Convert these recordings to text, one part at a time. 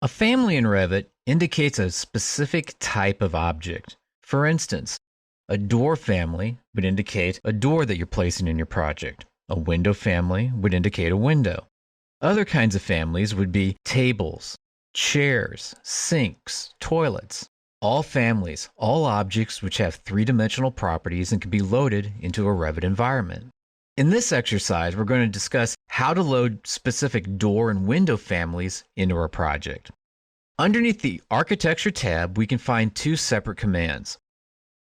A family in Revit indicates a specific type of object. For instance, a door family would indicate a door that you're placing in your project. A window family would indicate a window. Other kinds of families would be tables, chairs, sinks, toilets. All families, all objects which have three-dimensional properties and can be loaded into a Revit environment. In this exercise, we're going to discuss how to load specific door and window families into our project. Underneath the Architecture tab, we can find two separate commands.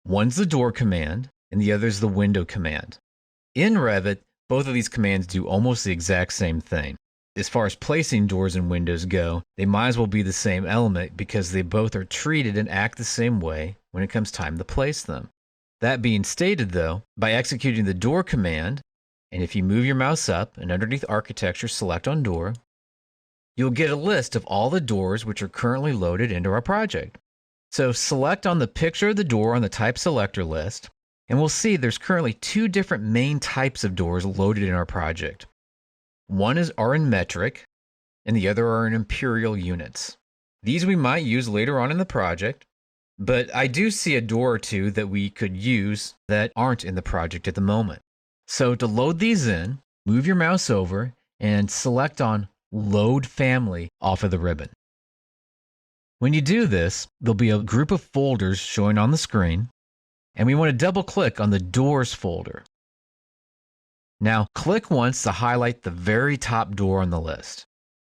One's the door command, and the other is the window command. In Revit, both of these commands do almost the exact same thing. As far as placing doors and windows go, they might as well be the same element because they both are treated and act the same way when it comes time to place them. That being stated though, by executing the door command, and if you move your mouse up and underneath Architecture select on door, you'll get a list of all the doors which are currently loaded into our project. So select on the picture of the door on the type selector list, and we'll see there's currently two different main types of doors loaded in our project. One are in metric, and the other are in imperial units. These we might use later on in the project, but I do see a door or two that we could use that aren't in the project at the moment. So to load these in, move your mouse over and select on Load Family off of the ribbon. When you do this, there'll be a group of folders showing on the screen, and we want to double click on the Doors folder. Now, click once to highlight the very top door on the list.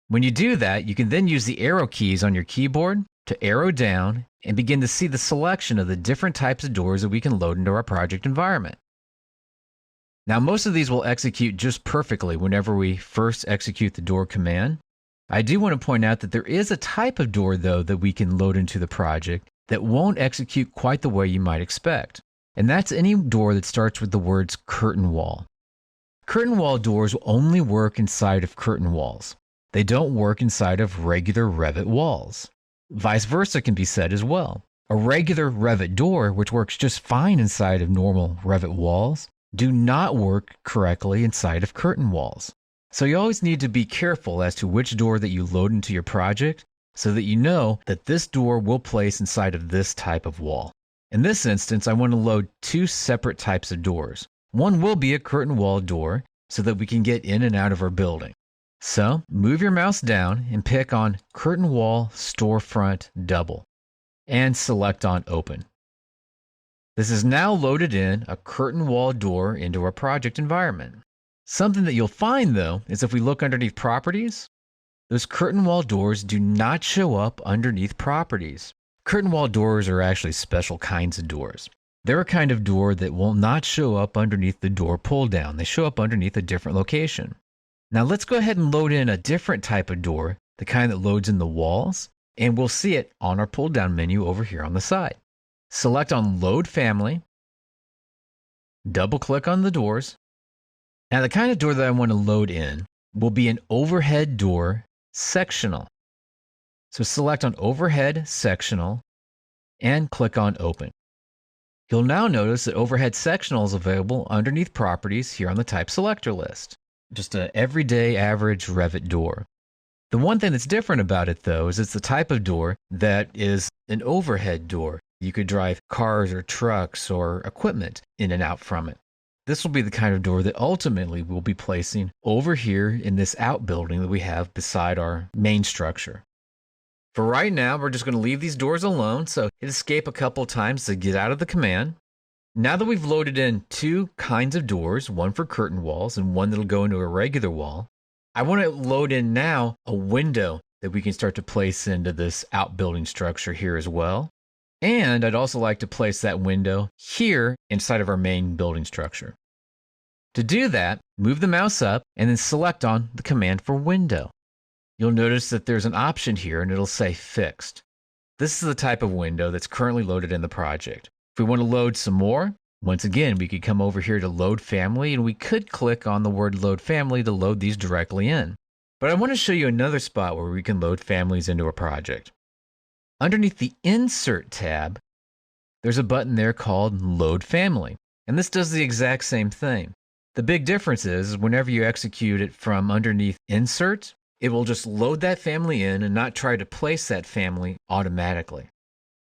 When you do that, you can then use the arrow keys on your keyboard to arrow down and begin to see the selection of the different types of doors that we can load into our project environment. Now, most of these will execute just perfectly whenever we first execute the door command. I do want to point out that there is a type of door, though, that we can load into the project that won't execute quite the way you might expect. And that's any door that starts with the words curtain wall. Curtain wall doors will only work inside of curtain walls. They don't work inside of regular Revit walls. Vice versa can be said as well. A regular Revit door, which works just fine inside of normal Revit walls, do not work correctly inside of curtain walls. So you always need to be careful as to which door that you load into your project so that you know that this door will place inside of this type of wall. In this instance, I want to load two separate types of doors. One will be a curtain wall door so that we can get in and out of our building. So move your mouse down and pick on Curtain Wall Storefront Double and select on Open. This is now loaded in a curtain wall door into our project environment. Something that you'll find though is if we look underneath Properties, those curtain wall doors do not show up underneath Properties. Curtain wall doors are actually special kinds of doors. They're a kind of door that will not show up underneath the door pull down. They show up underneath a different location. Now let's go ahead and load in a different type of door, the kind that loads in the walls, and we'll see it on our pull down menu over here on the side. Select on Load Family, double click on the doors. Now the kind of door that I want to load in will be an overhead door sectional. So select on Overhead Sectional and click on Open. You'll now notice that Overhead Sectional is available underneath Properties here on the Type Selector list. Just an everyday average Revit door. The one thing that's different about it though is it's the type of door that is an overhead door. You could drive cars or trucks or equipment in and out from it. This will be the kind of door that ultimately we'll be placing over here in this outbuilding that we have beside our main structure. For right now, we're just going to leave these doors alone, so hit escape a couple times to get out of the command. Now that we've loaded in two kinds of doors, one for curtain walls and one that'll go into a regular wall, I want to load in now a window that we can start to place into this outbuilding structure here as well. And I'd also like to place that window here inside of our main building structure. To do that, move the mouse up and then select on the command for window. You'll notice that there's an option here and it'll say fixed. This is the type of window that's currently loaded in the project. If we want to load some more, once again, we could come over here to Load Family and we could click on the word Load Family to load these directly in. But I want to show you another spot where we can load families into a project. Underneath the Insert tab, there's a button there called Load Family. And this does the exact same thing. The big difference is whenever you execute it from underneath Insert, it will just load that family in and not try to place that family automatically.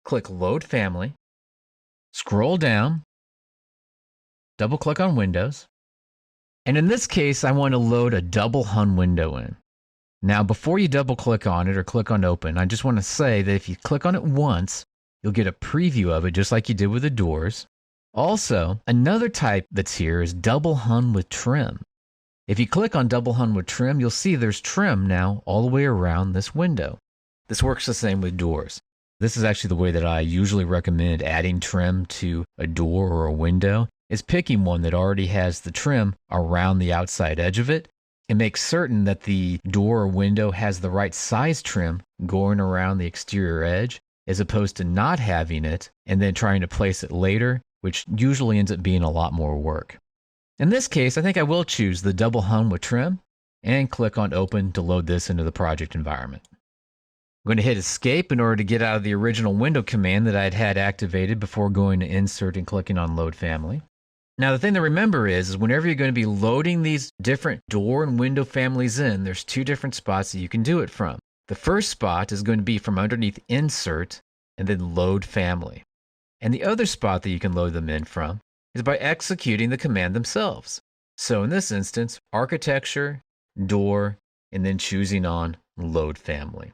Click Load Family, scroll down, double click on Windows, and in this case, I want to load a double hung window in. Now, before you double click on it or click on Open, I just want to say that if you click on it once, you'll get a preview of it just like you did with the doors. Also, another type that's here is double hung with trim. If you click on double hung with trim, you'll see there's trim now all the way around this window. This works the same with doors. This is actually the way that I usually recommend adding trim to a door or a window, is picking one that already has the trim around the outside edge of it, and make certain that the door or window has the right size trim going around the exterior edge, as opposed to not having it and then trying to place it later, which usually ends up being a lot more work. In this case, I think I will choose the double hung with trim and click on Open to load this into the project environment. I'm going to hit Escape in order to get out of the original window command that I'd had activated before going to Insert and clicking on Load Family. Now, the thing to remember is whenever you're going to be loading these different door and window families in, there's two different spots that you can do it from. The first spot is going to be from underneath Insert and then Load Family. And the other spot that you can load them in from is by executing the command themselves. So in this instance, Architecture, Door, and then choosing on Load Family.